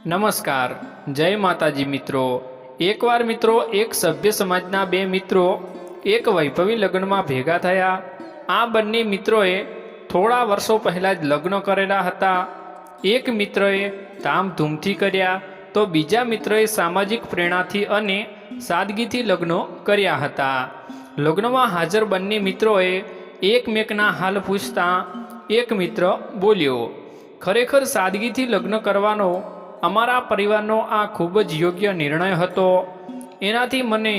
નમસ્કાર, જય માતાજી મિત્રો। એકવાર મિત્રો એક સભ્ય સમાજના બે મિત્રો એક વૈભવી લગ્નમાં ભેગા થયા। આ બંને મિત્રોએ થોડા વર્ષો પહેલાં જ લગ્ન કરેલા હતા। એક મિત્રએ ધામધૂમથી કર્યા તો બીજા મિત્રએ સામાજિક પ્રેરણાથી અને સાદગીથી લગ્નો કર્યા હતા। લગ્નમાં હાજર બંને મિત્રોએ એકમેકના હાલ પૂછતા એક મિત્ર બોલ્યો, ખરેખર સાદગીથી લગ્ન કરવાનો અમારા પરિવારનો આ ખૂબ જ યોગ્ય નિર્ણય હતો। એનાથી મને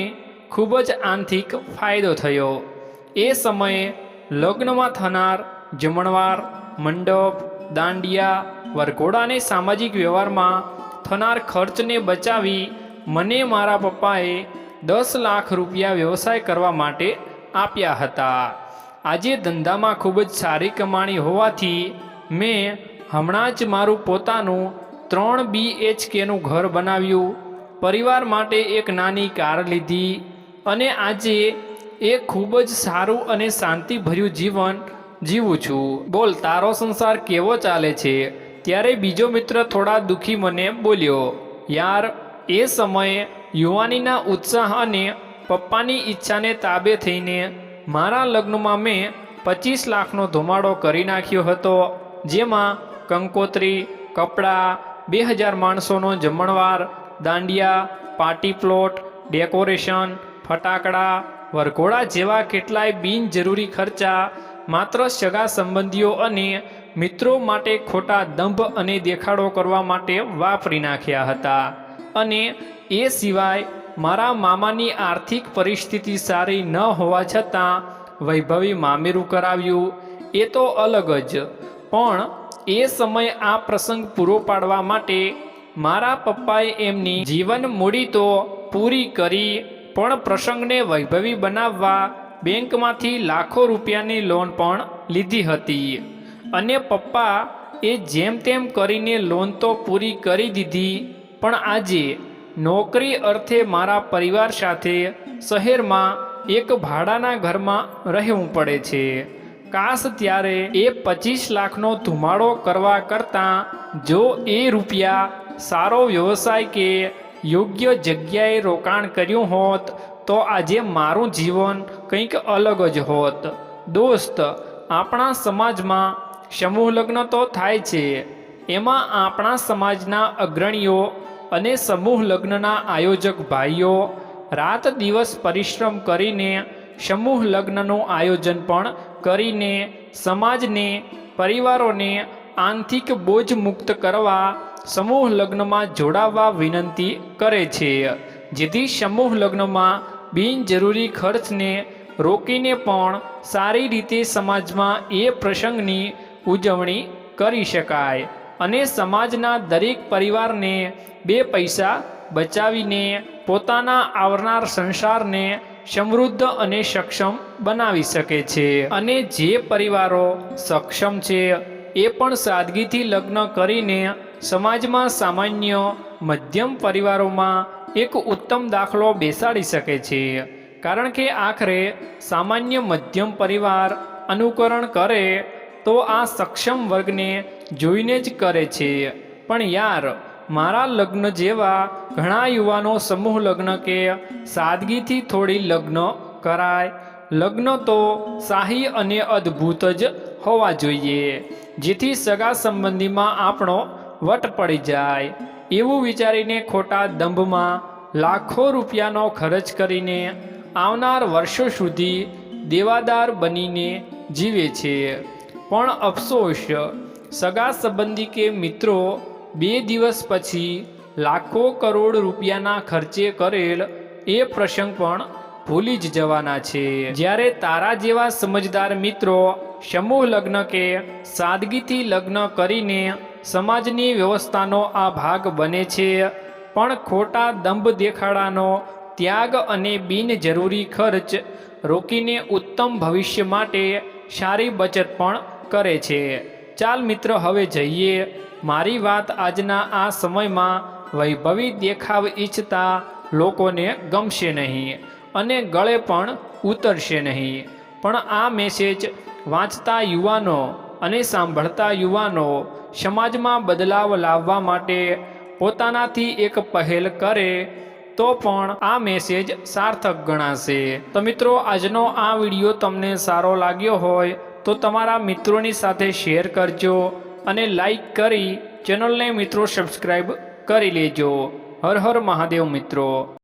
ખૂબ જ આર્થિક ફાયદો થયો। એ સમયે લગ્નમાં થનાર જમણવાર, મંડપ, દાંડિયા, વરઘોડાને સામાજિક વ્યવહારમાં થનાર ખર્ચને બચાવી મને મારા પપ્પાએ 10 લાખ રૂપિયા વ્યવસાય કરવા માટે આપ્યા હતા। આજે ધંધામાં ખૂબ જ સારી કમાણી હોવાથી મેં હમણાં જ મારું પોતાનું 3 BHKનું ઘર બનાવ્યું, પરિવાર માટે એક નાની કાર લીધી અને આજે એક ખૂબ જ સારું અને શાંતિભર્યું જીવન જીવું છું। બોલ, તારો સંસાર કેવો ચાલે છે? ત્યારે બીજો મિત્ર થોડા દુઃખી મને બોલ્યો, યાર, એ સમયે યુવાનીના ઉત્સાહ અને પપ્પાની ઈચ્છાને તાબે થઈને મારા લગ્નમાં મેં 25 લાખનો ધુમાડો કરી નાખ્યો હતો, જેમાં કંકોત્રી, કપડાં, 2000 માણસોનો જમણવાર, દાંડિયા, પાર્ટી પ્લોટ, ડેકોરેશન, ફટાકડા, વરઘોડા જેવા કેટલાય બિનજરૂરી ખર્ચા માત્ર સગા સંબંધીઓ અને મિત્રો માટે ખોટા દંભ અને દેખાડો કરવા માટે વાપરી નાખ્યા હતા। અને એ સિવાય મારા મામાની આર્થિક પરિસ્થિતિ સારી ન હોવા છતાં વૈભવી મામેરું કરાવ્યું, એ તો અલગ જ। પણ એ સમયે આ પ્રસંગ પૂરો પાડવા માટે મારા પપ્પાએ એમની જીવન મૂડી તો પૂરી કરી, પણ પ્રસંગને વૈભવી બનાવવા બેંકમાંથી લાખો રૂપિયાની લોન પણ લીધી હતી। અને પપ્પા એ જેમ તેમ કરીને લોન તો પૂરી કરી દીધી, પણ આજે નોકરી અર્થે મારા પરિવાર સાથે શહેરમાં એક ભાડાના ઘરમાં રહેવું પડે છે। કાશ ત્યારે એ 25 લાખનો ધુમાડો કરવા કરતાં જો એ રૂપિયા સારો વ્યવસાય કે યોગ્ય જગ્યાએ રોકાણ કર્યું હોત તો આજે મારું જીવન કંઈક અલગ જ હોત। દોસ્ત, આપણા સમાજમાં સમૂહ લગ્ન તો થાય છે, એમાં આપણા સમાજના અગ્રણીઓ અને સમૂહ લગ્નના આયોજક ભાઈઓ રાત દિવસ પરિશ્રમ કરીને સમૂહ લગ્નનું આયોજન પણ કરીને સમાજને, પરિવારોને આર્થિક બોજ મુક્ત કરવા સમૂહ લગ્નમાં જોડાવા વિનંતી કરે છે, જેથી સમૂહ લગ્નમાં બિનજરૂરી ખર્ચને રોકીને પણ સારી રીતે સમાજમાં એ પ્રસંગની ઉજવણી કરી શકાય અને સમાજના દરેક પરિવારને 2 પૈસા બચાવીને પોતાના આવનાર સંસારને સમૃદ્ધ અને સક્ષમ બનાવી શકે છે। અને જે પરિવારો સક્ષમ છે એ પણ સાદગીથી લગ્ન કરીને સમાજમાં સામાન્ય મધ્યમ પરિવારોમાં એક ઉત્તમ દાખલો બેસાડી શકે છે, કારણ કે આખરે સામાન્ય મધ્યમ પરિવાર અનુકરણ કરે તો આ સક્ષમ વર્ગને જોઈને જ કરે છે। પણ યાર, મારા લગ્ન જેવા ઘણા યુવાનો સમૂહ લગ્ન કે સાદગીથી થોડી લગ્ન કરાય। લગ્ન તો શાહી અને અદ્ભુત જ હોવા જોઈએ, જેથી સગા સંબંધીમાં આપણો વટ પડી જાય, એવું વિચારીને ખોટા દંભમાં લાખો રૂપિયાનો ખર્ચ કરીને આવનાર વર્ષો સુધી દેવાદાર બનીને જીવે છે। પણ અફસોસ, સગા સંબંધી કે મિત્રો 2 દિવસ પછી લાખો કરોડ રૂપિયાના ખર્ચે કરેલ એ પ્રસંગ પણ ભૂલી જ જવાના છે। જ્યારે તારા જેવા સમજદાર મિત્રો સમૂહ લગ્ન કે સાદગીથી લગ્ન કરીને સમાજની વ્યવસ્થાનો આ ભાગ બને છે, પણ ખોટા દંભ દેખાડાનો ત્યાગ અને બિનજરૂરી ખર્ચ રોકીને ઉત્તમ ભવિષ્ય માટે સારી બચત પણ કરે છે। ચાલ મિત્ર, હવે જઈએ। મારી વાત આજના આ સમયમાં વૈભવી દેખાવ ઈચ્છતા લોકોને ગમશે નહીં અને ગળે પણ ઉતરશે નહીં, પણ આ મેસેજ વાંચતા યુવાનો અને સાંભળતા યુવાનો સમાજમાં બદલાવ લાવવા માટે પોતાનાથી એક પહેલ કરે તો પણ આ મેસેજ સાર્થક ગણાશે। તો મિત્રો, આજનો આ વિડીયો તમને સારો લાગ્યો હોય તો તમારા મિત્રોની સાથે શેર કરજો અને લાઈક કરી ચેનલને મિત્રો સબસ્ક્રાઈબ કરી લેજો। હર હર મહાદેવ મિત્રો।